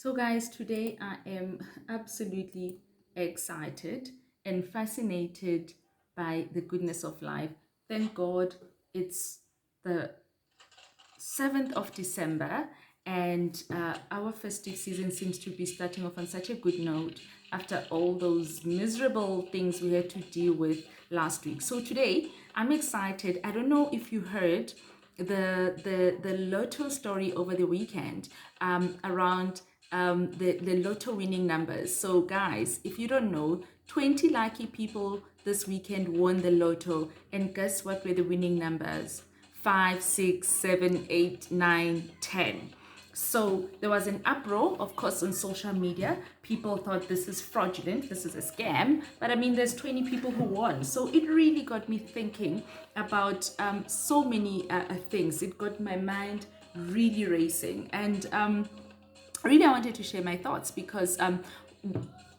So, guys, today I am absolutely excited and fascinated by the goodness of life. Thank God it's the 7th of December, and our festive season seems to be starting off on such a good note after all those miserable things we had to deal with last week. So today I'm excited. I don't know if you heard the Lotto story over the weekend around the Lotto winning numbers. So guys, if you don't know, 20 lucky people this weekend won the Lotto, and guess what were the winning numbers? 5, 6, 7, 8, 9, 10. So there was an uproar, of course, on social media. People thought this is fraudulent, this is a scam. But I mean, there's 20 people who won. So it really got me thinking about so many things. It got my mind really racing. And really, I wanted to share my thoughts because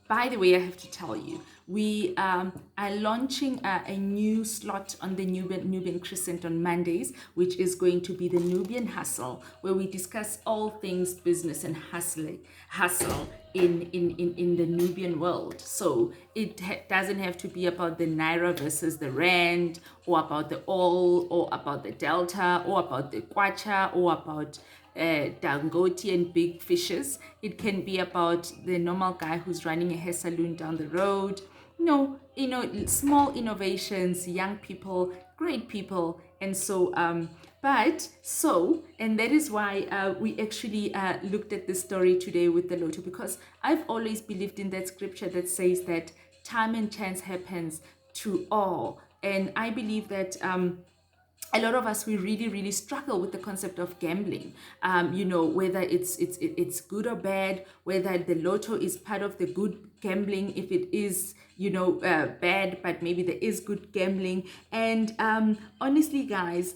by the way, I have to tell you, we are launching a new slot on the Nubian Crescent on Mondays, which is going to be the Nubian Hustle, where we discuss all things business and hustle in the Nubian world. So it doesn't have to be about the Naira versus the Rand, or about the oil, or about the Delta, or about the Kwacha, or about Dangote and big fishes. It can be about the normal guy who's running a hair salon down the road. No, small innovations, young people, great people. And so, and that is why we actually looked at this story today with the Lotto, because I've always believed in that scripture that says that time and chance happens to all. And I believe that a lot of us, we really struggle with the concept of gambling, whether it's good or bad, whether the Lotto is part of the good gambling, if it is bad, but maybe there is good gambling. And honestly, guys,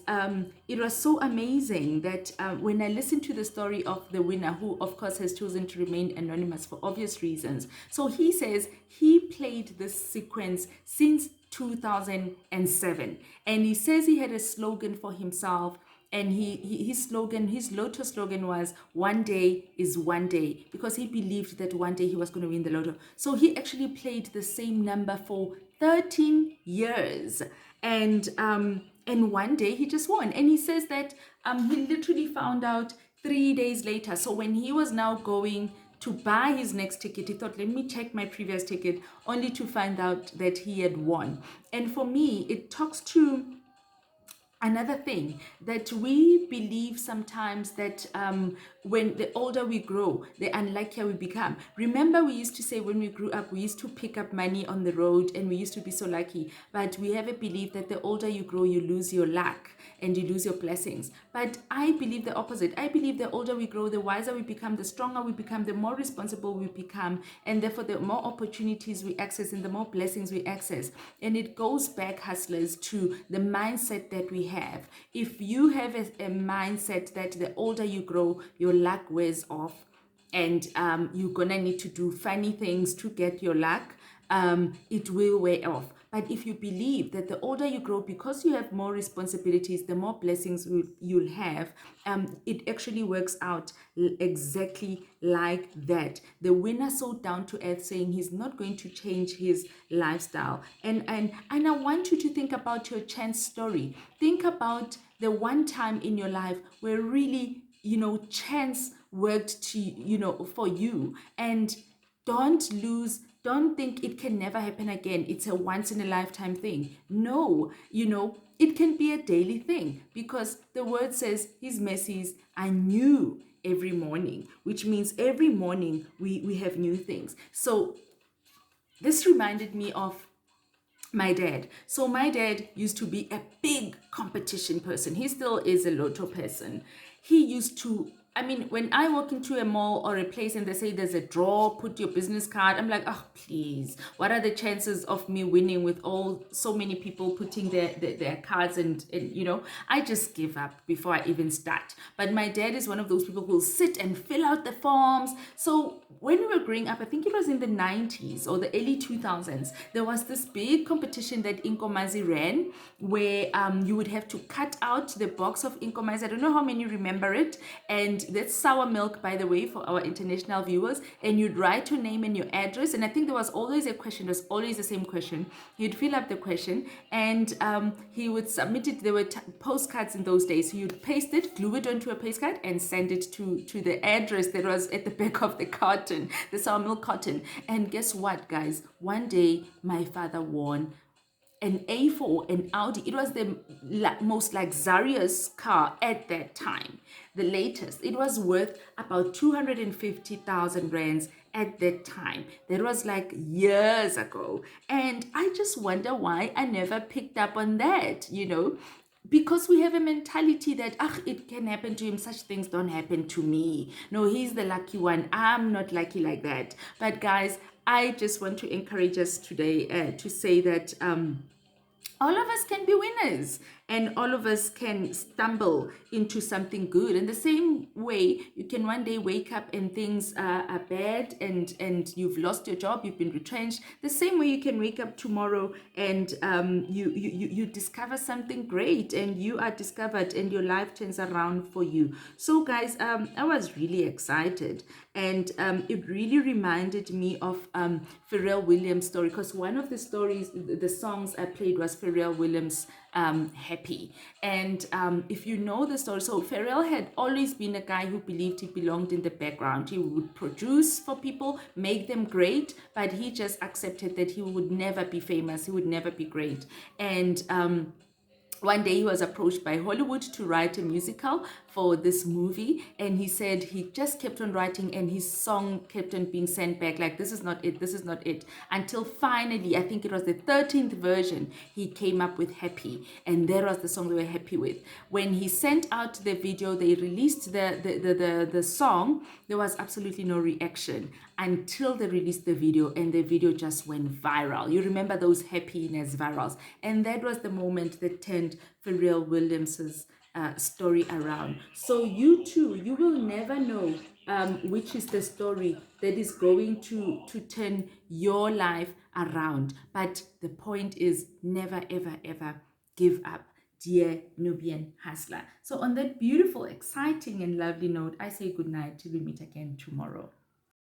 it was so amazing that when I listened to the story of the winner, who of course has chosen to remain anonymous for obvious reasons. So he says he played this sequence since 2007, and he says he had a slogan for himself, and his Lotto slogan was "One day is one day," because he believed that one day he was going to win the Lotto. So he actually played the same number for 13 years, and one day he just won. And he says that he literally found out 3 days later. So when he was now going to buy his next ticket, he thought, let me check my previous ticket, only to find out that he had won. And for me, it talks to another thing, that we believe sometimes that when the older we grow, the unluckier we become. Remember, we used to say when we grew up, we used to pick up money on the road and we used to be so lucky. But we have a belief that the older you grow, you lose your luck and you lose your blessings. But I believe the opposite. I believe the older we grow, the wiser we become, the stronger we become, the more responsible we become, and therefore the more opportunities we access and the more blessings we access. And it goes back, hustlers, to the mindset that we have. If you have a mindset that the older you grow, your luck wears off, and you're gonna need to do funny things to get your luck, it will wear off. But if you believe that the older you grow, because you have more responsibilities, the more blessings you'll have, it actually works out exactly like that. The winner, so down to earth, saying he's not going to change his lifestyle. And I want you to think about your chance story. Think about the one time in your life where really, chance worked for you. And don't think it can never happen again. It's a once in a lifetime thing. No, it can be a daily thing, because the word says his mercies are new every morning, which means every morning we have new things. So this reminded me of my dad. So my dad used to be a big competition person. He still is a Lotto person. He used to, when I walk into a mall or a place and they say there's a draw, put your business card, I'm like, oh, please, what are the chances of me winning with so many people putting their cards, and I just give up before I even start. But my dad is one of those people who will sit and fill out the forms. So when we were growing up, I think it was in the 90s or the early 2000s, there was this big competition that Inkomazi ran, where you would have to cut out the box of Inkomazi. I don't know how many remember it. And that's sour milk, by the way, for our international viewers, and you'd write your name and your address. And I think there was always a question, there's always the same question. You'd fill up the question, and he would submit it. There were postcards in those days, so you'd paste it, glue it onto a postcard, and send it to the address that was at the back of the carton, the sour milk carton. And guess what, guys? One day my father won an A4, an Audi. It was the most luxurious car at that time, the latest. It was worth about 250,000 rands at that time. That was like years ago. And I just wonder why I never picked up on that, because we have a mentality that it can happen to him, such things don't happen to me. No, he's the lucky one, I'm not lucky like that. But guys, I just want to encourage us today to say that all of us can be winners, and all of us can stumble into something good. In the same way, you can one day wake up and things are bad, and you've lost your job, you've been retrenched. The same way you can wake up tomorrow and you discover something great, and you are discovered, and your life turns around for you. So guys, I was really excited, and it really reminded me of Pharrell Williams' story, because one of the stories, the songs I played was Pharrell Williams' Happy. And if you know the story, so Pharrell had always been a guy who believed he belonged in the background. He would produce for people, make them great, but he just accepted that he would never be famous, he would never be great. And one day he was approached by Hollywood to write a musical for this movie, and he said he just kept on writing, and his song kept on being sent back like, this is not it, this is not it, until finally, I think it was the 13th version, he came up with Happy, and that was the song they were happy with. When he sent out the video, they released the song, there was absolutely no reaction until they released the video, and the video just went viral. You remember those happiness virals, and that was the moment that turned Pharrell Williams's story around. So you too, you will never know which is the story that is going to turn your life around. But the point is, never, ever, ever give up, dear Nubian hustler. So on that beautiful, exciting, and lovely note, I say good night till we meet again tomorrow.